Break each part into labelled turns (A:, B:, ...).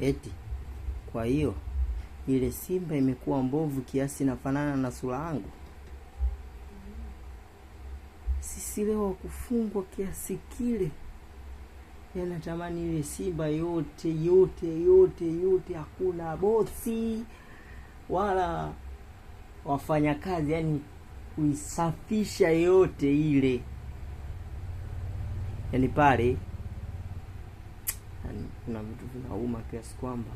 A: Eti kwa hiyo ile Simba imekuwa mbovu kiasi inafanana na sura yangu. Sisi leo kufungwa kiasi kile. Natamani ile Simba yote hakuna bosi wala wafanya kazi, yani kuisafisha yote ile. Yani pale kuna vitu vinauma kiasi kwamba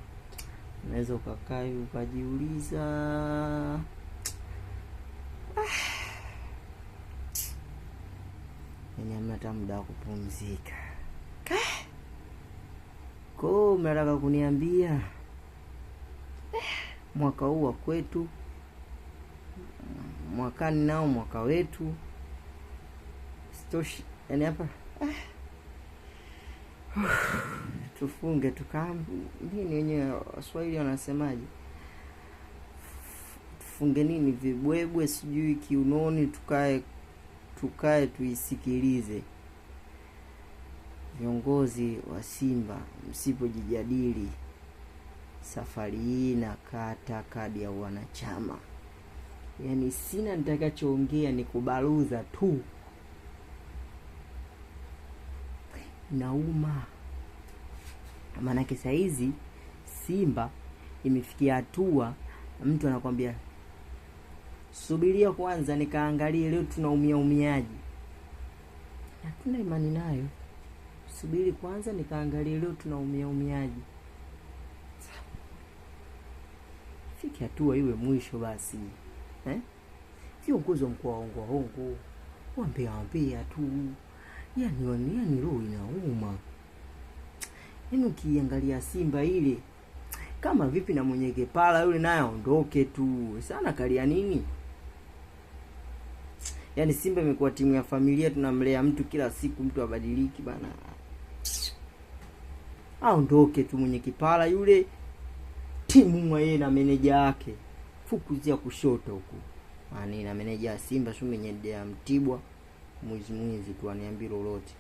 A: unaweza ukakaa ukajiuliza yani hamna hata muda wa kupumzika. Kwa mnataka kuniambia mwaka huu wa kwetu, mwakani nao mwaka wetu, sitoshi yani hapa tufunge tukambi nini? Wenyewe Waswahili wanasemaje? Tufunge nini vibwebwe sijui kiunoni, tukae tuisikilize. Viongozi wa Simba, msipojijadili safari hii na kata kadi ya wanachama. Yani sina nitakachoongea, ni kubaruza tu. Nauma. Maanake saa hizi Simba imefikia hatua mtu anakuambia subiria kwanza nikaangalie leo tunaumiaji. Hatuna imani nayo. Subiri kwanza nikaangalie leo tunaumiaji. Fiki hatua iwe mwisho basi. Viongozi wa mkoa hongo waambia tu. Yani roho inauma. Yani ukiangalia Simba ile kama vipi na mwenye kepala yule naye aondoke tu. Sana kalia nini? Yani Simba imekuwa timu ya familia, tunamlea mtu kila siku, mtu abadiliki bana. Aondoke tu mwenye kipala yule, timu yeye na meneja yake. Fukuzia kushoto huko. Maana na meneja ya Simba sio mwenye ya Mtibwa, mwizi tu aniambia lolote.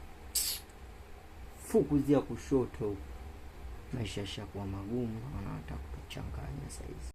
A: Fukuzia kushoto. Maisha yashakuwa magumu, wanataka kuchanganya sasa hivi.